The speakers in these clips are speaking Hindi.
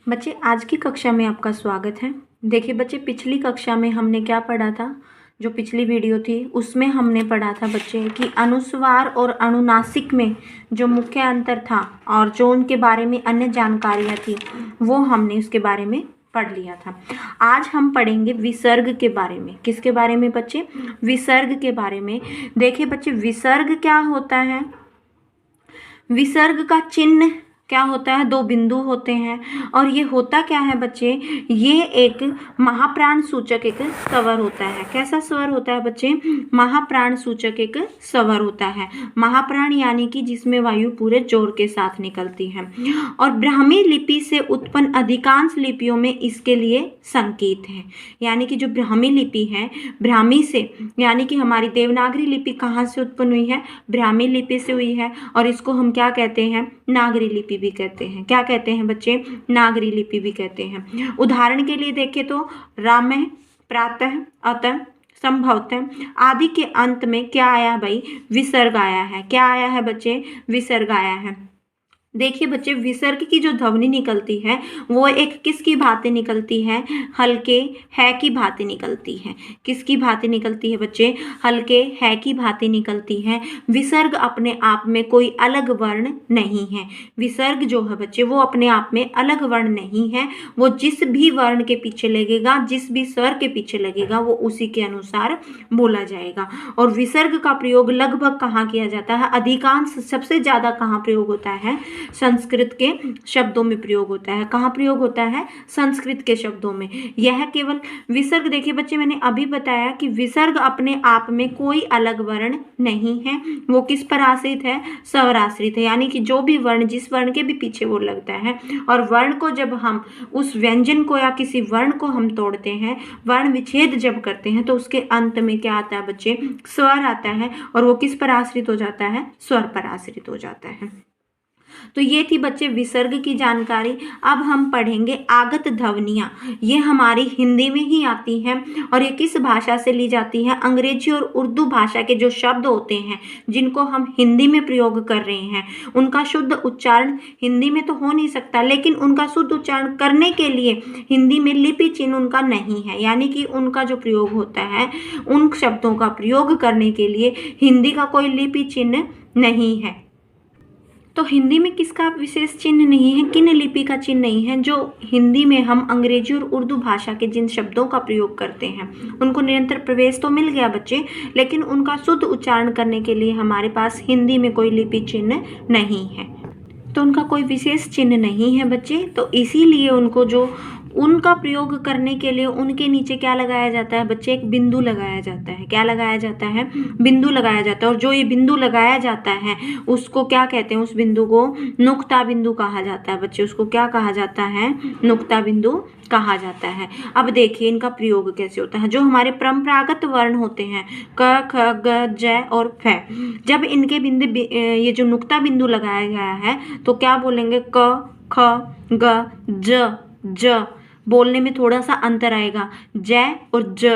बच्चे आज की कक्षा में आपका स्वागत है। देखिए बच्चे, पिछली कक्षा में हमने क्या पढ़ा था? जो पिछली वीडियो थी उसमें हमने पढ़ा था बच्चे कि अनुस्वार और अनुनासिक में जो मुख्य अंतर था और जो उनके बारे में अन्य जानकारियाँ थी वो हमने उसके बारे में पढ़ लिया था। आज हम पढ़ेंगे विसर्ग के बारे में। किसके बारे में बच्चे? विसर्ग के बारे में। देखिए बच्चे, विसर्ग क्या होता है? विसर्ग का चिन्ह क्या होता है? दो बिंदु होते हैं और ये होता क्या है बच्चे? ये एक महाप्राण सूचक एक स्वर होता है। कैसा स्वर होता है बच्चे? महाप्राण सूचक एक स्वर होता है। महाप्राण यानी कि जिसमें वायु पूरे जोर के साथ निकलती है। और ब्राह्मी लिपि से उत्पन्न अधिकांश लिपियों में इसके लिए संकेत है। यानी कि जो ब्राह्मी लिपि है, ब्राह्मी से यानी कि हमारी देवनागरी लिपि कहाँ से उत्पन्न हुई है? ब्राह्मी लिपि से हुई है। और इसको हम क्या कहते हैं? नागरी लिपि भी कहते हैं। क्या कहते हैं बच्चे? नागरी लिपि भी कहते हैं। उदाहरण के लिए देखें तो रामः, प्रातः, अतः, संभवतः आदि के अंत में क्या आया भाई? विसर्ग आया है। क्या आया है बच्चे? विसर्ग आया है। देखिए बच्चे, विसर्ग की जो ध्वनि निकलती है वो एक किसकी भांति निकलती है? हल्के है की भांति निकलती है। किसकी भांति निकलती है बच्चे? हल्के है की भांति निकलती है। विसर्ग अपने आप में कोई अलग वर्ण नहीं है। विसर्ग जो है बच्चे वो अपने आप में अलग वर्ण नहीं है। वो जिस भी वर्ण के पीछे लगेगा, जिस भी स्वर के पीछे लगेगा, वो उसी के अनुसार बोला जाएगा। और विसर्ग का प्रयोग लगभग कहाँ किया जाता है? अधिकांश, सबसे ज्यादा कहाँ प्रयोग होता है? संस्कृत के शब्दों में प्रयोग होता है। कहाँ प्रयोग होता है? संस्कृत के शब्दों में। यह केवल विसर्ग, देखिए बच्चे मैंने अभी बताया कि विसर्ग अपने आप में कोई अलग वर्ण नहीं है। वो किस पर आश्रित है? स्वर आश्रित है। यानी कि जो भी वर्ण, जिस वर्ण के भी पीछे वो लगता है, और वर्ण को जब हम उस व्यंजन को या किसी वर्ण को हम तोड़ते हैं, वर्ण विच्छेद जब करते हैं, तो उसके अंत में क्या आता है बच्चे? स्वर आता है। और वो किस पर आश्रित हो जाता है? स्वर पर आश्रित हो जाता है। तो ये थी बच्चे विसर्ग की जानकारी। अब हम पढ़ेंगे आगत ध्वनियाँ। ये हमारी हिंदी में ही आती हैं और ये किस भाषा से ली जाती है? अंग्रेजी और उर्दू भाषा के जो शब्द होते हैं जिनको हम हिंदी में प्रयोग कर रहे हैं, उनका शुद्ध उच्चारण हिंदी में तो हो नहीं सकता, लेकिन उनका शुद्ध उच्चारण करने के लिए हिंदी में लिपि चिन्ह उनका नहीं है। यानी कि उनका जो प्रयोग होता है, उन शब्दों का प्रयोग करने के लिए हिंदी का कोई लिपि चिन्ह नहीं है। तो हिंदी में किसका विशेष चिन्ह नहीं है? किन लिपि का चिन्ह नहीं है? जो हिंदी में हम अंग्रेजी और उर्दू भाषा के जिन शब्दों का प्रयोग करते हैं उनको निरंतर प्रवेश तो मिल गया बच्चे, लेकिन उनका शुद्ध उच्चारण करने के लिए हमारे पास हिंदी में कोई लिपि चिन्ह नहीं है। तो उनका कोई विशेष चिन्ह नहीं है बच्चे। तो इसीलिए उनको जो उनका प्रयोग करने के लिए उनके नीचे क्या लगाया जाता है बच्चे? एक बिंदु लगाया जाता है। क्या लगाया जाता है? बिंदु लगाया जाता है। और जो ये बिंदु लगाया जाता है उसको क्या कहते हैं? उस बिंदु को नुक्ता बिंदु कहा जाता है बच्चे। उसको क्या कहा जाता है? नुक्ता बिंदु कहा जाता है। अब देखिए इनका प्रयोग कैसे होता है। जो हमारे परंपरागत वर्ण होते हैं क, ख, ग, ज और फ, जब इनके बिंदु ये जो नुक्ता बिंदु लगाया गया है तो क्या बोलेंगे? क, ख, ग, ज बोलने में थोड़ा सा अंतर आएगा। ज और ज,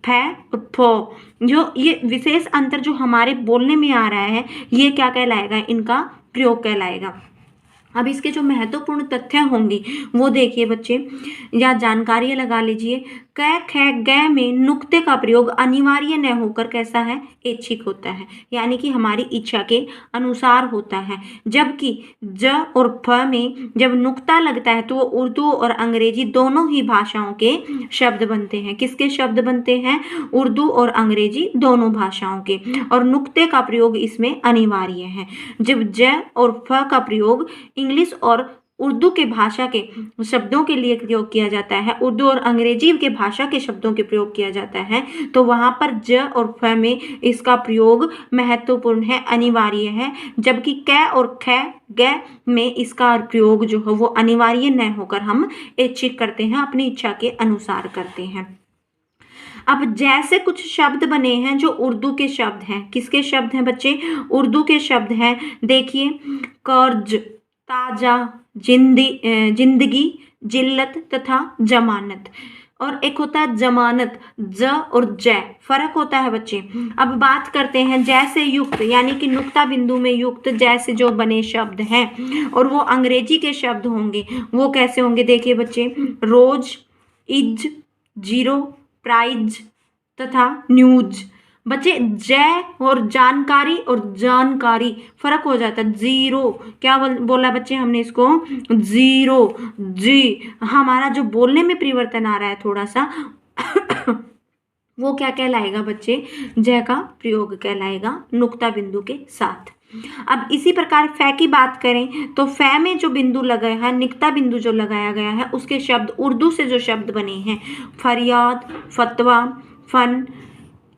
फ और फ, जो ये विशेष अंतर जो हमारे बोलने में आ रहा है, ये क्या कहलाएगा? इनका प्रयोग कहलाएगा। अब इसके जो महत्वपूर्ण तथ्य होंगे वो देखिए बच्चे, या जानकारियाँ लगा लीजिए। क, ख, ग में नुक्ते का प्रयोग अनिवार्य न होकर कैसा है? ऐच्छिक होता है। यानी कि हमारी इच्छा के अनुसार होता है। जबकि ज और फ में जब नुक्ता लगता है तो वो उर्दू और अंग्रेजी दोनों ही भाषाओं के शब्द बनते हैं। किसके शब्द बनते हैं? उर्दू और अंग्रेजी दोनों भाषाओं के। और नुक्ते का प्रयोग इसमें अनिवार्य है। जब ज और फ का प्रयोग इंग्लिश और उर्दू के भाषा के शब्दों के लिए प्रयोग किया जाता है, उर्दू और अंग्रेजी के भाषा के शब्दों के प्रयोग किया जाता है, तो वहां पर ज और फ में इसका प्रयोग महत्वपूर्ण है, अनिवार्य है। जबकि क और ख, ग में इसका प्रयोग जो है वो अनिवार्य न होकर हम ऐच्छिक करते हैं, अपनी इच्छा के अनुसार करते हैं। अब जैसे कुछ शब्द बने हैं जो उर्दू के शब्द हैं। किसके शब्द हैं बच्चे? उर्दू के शब्द हैं। देखिए, कर्ज, ताजा, जिंदगी, जिल्लत तथा जमानत। और एक होता है जमानत, ज और जय, फर्क होता है बच्चे। अब बात करते हैं जय से युक्त यानी कि नुक्ता बिंदु में युक्त जय से जो बने शब्द हैं और वो अंग्रेजी के शब्द होंगे, वो कैसे होंगे देखिए बच्चे, रोज, इज, जीरो, प्राइज तथा न्यूज। बच्चे जय और जानकारी और जानकारी फर्क हो जाता है। जीरो क्या बोला बच्चे हमने इसको, जीरो, जी हमारा जो बोलने में परिवर्तन आ रहा है थोड़ा सा वो क्या कहलाएगा बच्चे, जय का प्रयोग कहलाएगा नुक्ता बिंदु के साथ। अब इसी प्रकार फै की बात करें तो फै में जो बिंदु लगा है, निकता बिंदु जो लगाया गया है, उसके शब्द उर्दू से जो शब्द बने हैं, फरियाद, फतवा, फन,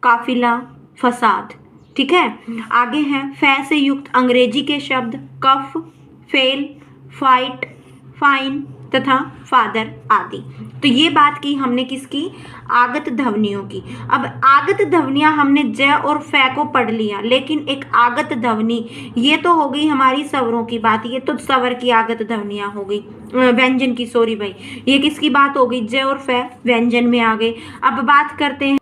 काफिला, फसाद। ठीक है, आगे हैं फै से युक्त अंग्रेजी के शब्द कफ, फेल, फाइट, फाइन तथा फादर आदि। तो ये बात की हमने किसकी, आगत ध्वनियों की। अब आगत ध्वनियां हमने ज और फै को पढ़ लिया, लेकिन एक आगत ध्वनि, ये तो हो गई हमारी स्वरों की बात, ये तो स्वर की आगत ध्वनियां हो गई, व्यंजन की, सॉरी भाई, ये किसकी बात हो गई, ज और फै व्यंजन में आ गए। अब बात करते हैं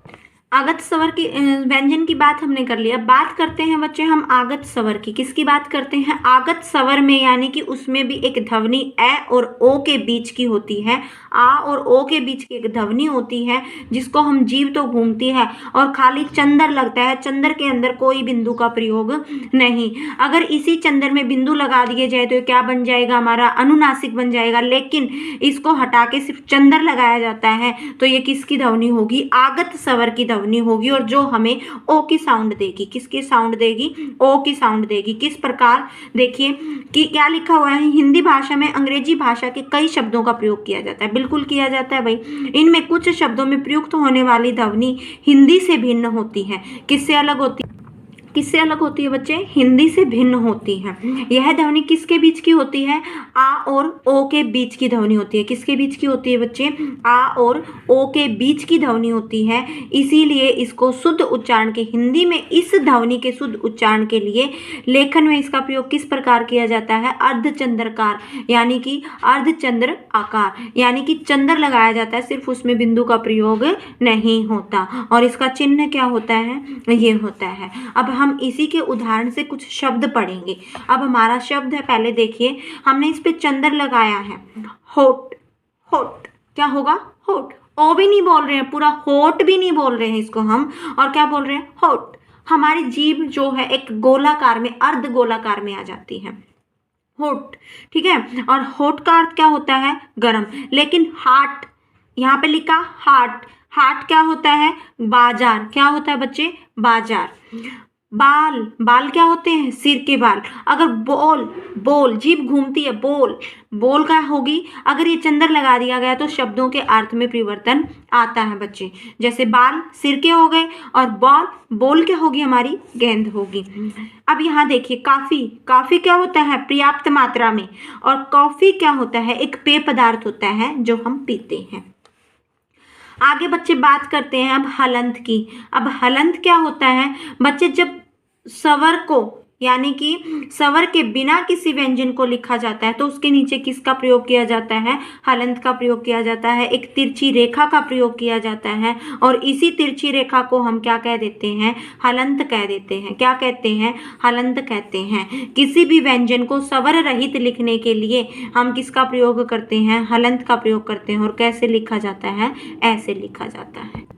आगत स्वर की, व्यंजन की बात हमने कर लिया। बात करते हैं बच्चे हम आगत स्वर की, किसकी बात करते हैं, आगत स्वर में यानी कि उसमें भी एक ध्वनि ए और ओ के बीच की होती है, आ और ओ के बीच की एक ध्वनि होती है जिसको हम जीभ तो घूमती है और खाली चंदर लगता है, चंदर के अंदर कोई बिंदु का प्रयोग नहीं। अगर इसी चंदर में बिंदु लगा दिए जाए तो क्या बन जाएगा, हमारा अनुनासिक बन जाएगा, लेकिन इसको हटा के सिर्फ चंदर लगाया जाता है तो ये किसकी ध्वनि होगी, आगत स्वर की ध्वनि होगी, और जो हमें ओ की साउंड देगी, किसकी साउंड देगी, ओ की साउंड देगी। किस प्रकार, देखिए कि क्या लिखा हुआ है, हिंदी भाषा में अंग्रेजी भाषा के कई शब्दों का प्रयोग किया जाता है, बिल्कुल किया जाता है भाई। इनमें कुछ शब्दों में प्रयुक्त होने वाली ध्वनि हिंदी से भिन्न होती है। किससे अलग होती है, किससे अलग होती है बच्चे, हिंदी से भिन्न होती है। यह ध्वनि किसके बीच की होती है, आ और ओ के बीच की ध्वनि होती है। किसके बीच की होती है बच्चे, आ और ओ के बीच की ध्वनि होती है। इसीलिए इसको शुद्ध उच्चारण के, हिंदी में इस ध्वनि के शुद्ध उच्चारण के लिए लेखन में इसका प्रयोग किस प्रकार किया जाता है, अर्धचंद्रकार यानी कि अर्धचंद्र आकार, यानी कि चंद्र लगाया जाता है, सिर्फ उसमें बिंदु का प्रयोग नहीं होता, और इसका चिन्ह क्या होता है, ये होता है। अब हम इसी के उदाहरण से कुछ शब्द पढ़ेंगे। अब हमारा शब्द है, पहले देखिए हमने इस पे चंद्र लगाया है, होट, होट क्या होगा, होट, ओ भी नहीं बोल रहे हैं, पूरा होट भी नहीं बोल रहे हैं इसको हम, और क्या बोल रहे हैं, होट। हमारी जीभ जो है एक गोलाकार में, अर्ध गोलाकार में आ जाती है, होट, ठीक है। और होट का अर्थ क्या होता है, गरम, लेकिन हाट, यहाँ पे लिखा हाट, हाट क्या होता है, बाजार, क्या होता है बच्चे, बाजार। बाल, बाल क्या होते हैं, सिर के बाल। अगर बोल, बोल जीभ घूमती है, बोल, बोल क्या होगी, अगर ये चंद्र लगा दिया गया तो शब्दों के अर्थ में परिवर्तन आता है बच्चे। जैसे बाल सिर के हो गए और बॉल, बोल क्या होगी, हमारी गेंद होगी। अब यहाँ देखिए काफी, काफी क्या होता है, पर्याप्त मात्रा में, और कॉफी क्या होता है, एक पेय पदार्थ होता है जो हम पीते हैं। आगे बच्चे बात करते हैं अब हलंत की। अब हलंत क्या होता है बच्चे, जब स्वर को यानी कि स्वर के बिना किसी व्यंजन को लिखा जाता है तो उसके नीचे किसका प्रयोग किया जाता है, हलंत का प्रयोग किया जाता है, एक तिरछी रेखा का प्रयोग किया जाता है, और इसी तिरछी रेखा को हम क्या कह देते हैं, हलंत कह देते हैं। क्या कहते हैं, हलंत कहते हैं। किसी भी व्यंजन को स्वर रहित लिखने के लिए हम किसका प्रयोग करते हैं, हलंत का प्रयोग करते हैं। और कैसे लिखा जाता है, ऐसे लिखा जाता है।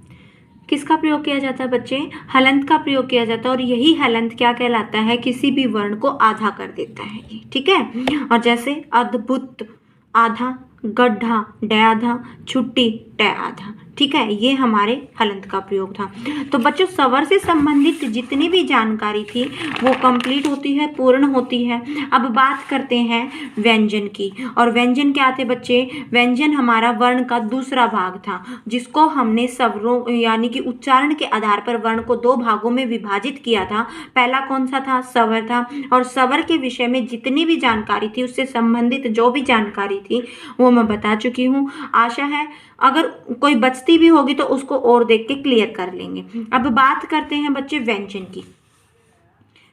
किसका प्रयोग किया जाता है बच्चे, हलंत का प्रयोग किया जाता है, और यही हलंत क्या कहलाता है, किसी भी वर्ण को आधा कर देता है ये, ठीक है। और जैसे अद्भुत, आधा, गड्ढा, ड आधा, छुट्टी, ट आधा, ठीक है, ये हमारे हलंत का प्रयोग था। तो बच्चों स्वर से संबंधित जितनी भी जानकारी थी वो कंप्लीट होती है, पूर्ण होती है। अब बात करते हैं व्यंजन की, और व्यंजन क्या थे बच्चे, व्यंजन हमारा वर्ण का दूसरा भाग था जिसको हमने स्वरों यानी कि उच्चारण के आधार पर वर्ण को दो भागों में विभाजित किया था। पहला कौन सा था, स्वर था, और स्वर के विषय में जितनी भी जानकारी थी उससे संबंधित जो भी जानकारी थी वो मैं बता चुकी हूँ। आशा है अगर कोई बचती भी होगी तो उसको और देख के क्लियर कर लेंगे। अब बात करते हैं बच्चे व्यंजन की।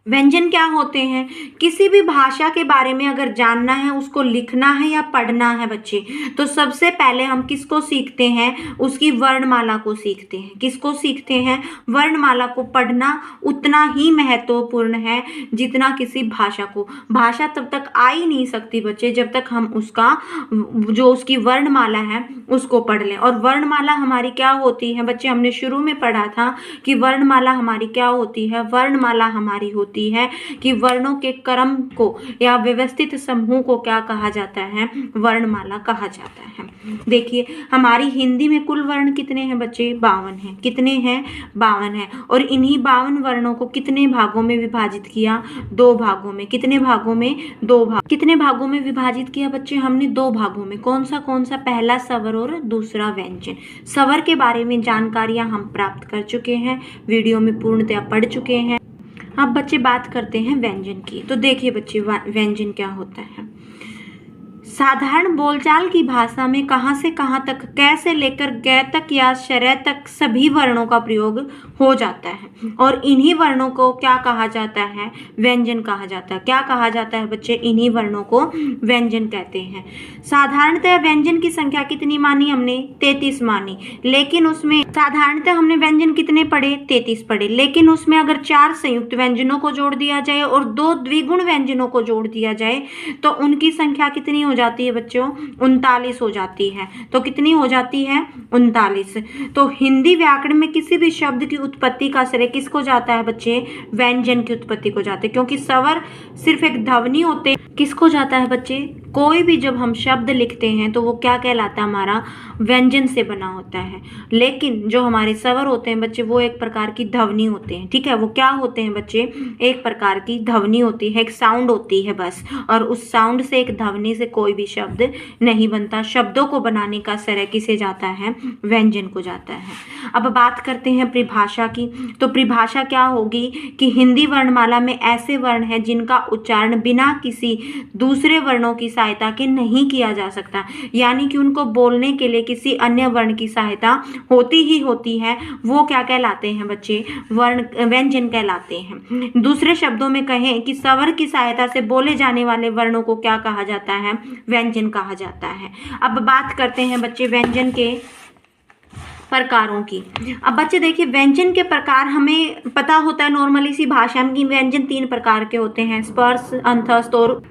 व्यंजन क्या होते हैं? किसी भी भाषा के बारे में अगर जानना है, उसको लिखना है या पढ़ना है बच्चे, तो सबसे पहले हम किसको सीखते हैं? उसकी वर्णमाला को सीखते हैं। किसको सीखते हैं? वर्णमाला को पढ़ना उतना ही महत्वपूर्ण है जितना किसी भाषा को। भाषा तब तक आ ही नहीं सकती बच्चे जब तक हम उसका जो उसकी वर्णमाला है उसको पढ़ लें। और वर्णमाला हमारी क्या होती है बच्चे? हमने शुरू में पढ़ा था कि वर्णमाला हमारी क्या होती है? वर्णमाला हमारी होती है कि वर्णों के क्रम को या व्यवस्थित समूह को क्या कहा जाता है? वर्णमाला कहा जाता है। देखिए हमारी हिंदी में कुल वर्ण कितने हैं बच्चे? 52 हैं। कितने हैं? 52 हैं। और इन्हीं 52 वर्णों को कितने भागों में विभाजित किया? 2 भागों में। कितने भागों में? 2 भाग। कितने भागों में विभाजित किया बच्चे? हमने 2 भागों में। कौन सा? पहला स्वर और दूसरा व्यंजन। स्वर के बारे में जानकारियां हम प्राप्त कर चुके हैं, वीडियो में पूर्णतया पढ़ चुके हैं। अब बच्चे बात करते हैं व्यंजन की। तो देखिए बच्चे व्यंजन क्या होता है। साधारण बोलचाल की भाषा में कहाँ से कहाँ तक, कै से लेकर ग तक या शरय तक सभी वर्णों का प्रयोग हो जाता है और इन्हीं वर्णों को क्या कहा जाता है? व्यंजन कहा जाता है। क्या कहा जाता है बच्चे? इन्हीं वर्णों को व्यंजन कहते हैं। साधारणतः व्यंजन की संख्या कितनी मानी हमने? 33 मानी। लेकिन उसमें साधारणतः हमने व्यंजन कितने पढ़े? 33 पढ़े। लेकिन उसमें अगर 4 संयुक्त व्यंजनों को जोड़ दिया जाए और 2 द्विगुण व्यंजनों को जोड़ दिया जाए तो उनकी संख्या कितनी हो जाती है बच्चों? 39 हो जाती है। तो कितनी हो जाती है? 39। तो हिंदी व्याकरण में किसी भी शब्द की उत्पत्ति का श्रेय किसको जाता है बच्चे? व्यंजन की उत्पत्ति को जाते हैं, क्योंकि स्वर सिर्फ एक ध्वनि होते हैं। किसको जाता है बच्चे? कोई भी जब हम शब्द लिखते हैं तो वो क्या कहलाता है? हमारा व्यंजन से बना होता है। लेकिन जो हमारे स्वर होते हैं बच्चे वो एक प्रकार की ध्वनि होते हैं। ठीक है, वो क्या होते हैं बच्चे? एक प्रकार की ध्वनि होती है, एक साउंड होती है बस। और उस साउंड से, एक ध्वनि से कोई भी शब्द नहीं बनता। शब्दों को बनाने का श्रेय किसे जाता है? व्यंजन को जाता है। अब बात करते हैं परिभाषा की। तो परिभाषा क्या होगी कि हिंदी वर्णमाला में ऐसे वर्ण हैं जिनका उच्चारण बिना किसी दूसरे वर्णों की सहायता के नहीं किया जा सकता, यानी कि उनको बोलने के लिए किसी अन्य वर्ण की सहायता होती ही होती है। वो क्या कहलाते हैं बच्चे? व्यंजन कहलाते हैं। दूसरे शब्दों में कहें कि स्वर की सहायता से बोले जाने वाले वर्णों को क्या कहा जाता है? व्यंजन कहा जाता है। अब बात करते हैं बच्चे व्यंजन के प्रकारों की। अब बच्चे देखिए व्यंजन के प्रकार हमें पता होता है नॉर्मली सी भाषा में कि व्यंजन 3 प्रकार के होते हैं, स्पर्श, अंतस्थ और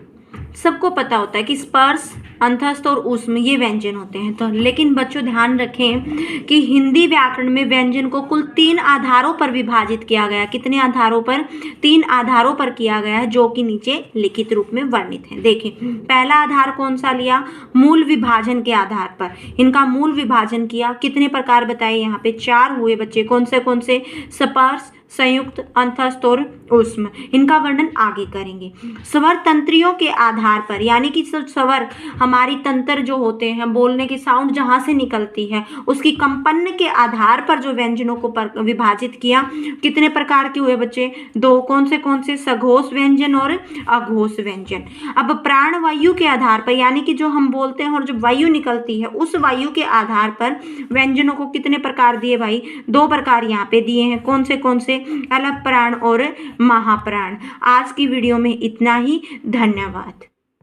सबको पता होता है कि स्पर्श, अंतस्थ और ऊष्म ये व्यंजन होते हैं। तो लेकिन बच्चों ध्यान रखें कि हिंदी व्याकरण में व्यंजन को कुल 3 आधारों पर विभाजित किया गया। कितने आधारों पर? 3 आधारों पर किया गया है, जो कि नीचे लिखित रूप में वर्णित है। देखिए पहला आधार कौन सा लिया? मूल विभाजन के आधार पर इनका मूल विभाजन किया। कितने प्रकार बताए? यहाँ पे 4 हुए बच्चे। कौन से? स्पर्श, संयुक्त, अंतस्थ और ऊष्म। इनका वर्णन आगे करेंगे। स्वर तंत्रियों के आधार पर, यानी कि स्वर हमारी तंत्र जो होते हैं, बोलने की साउंड जहां से निकलती है उसकी कंपन के आधार पर जो व्यंजनों को विभाजित किया। कितने प्रकार के हुए बच्चे? 2। कौन से? सघोष व्यंजन और अघोष व्यंजन। अब प्राणवायु के आधार पर, यानी कि जो हम बोलते हैं और जो वायु निकलती है उस वायु के आधार पर व्यंजनों को कितने प्रकार दिए भाई? 2 प्रकार यहाँ पे दिए हैं। कौन से? अलप प्राण और महाप्राण। आज की वीडियो में इतना ही। धन्यवाद।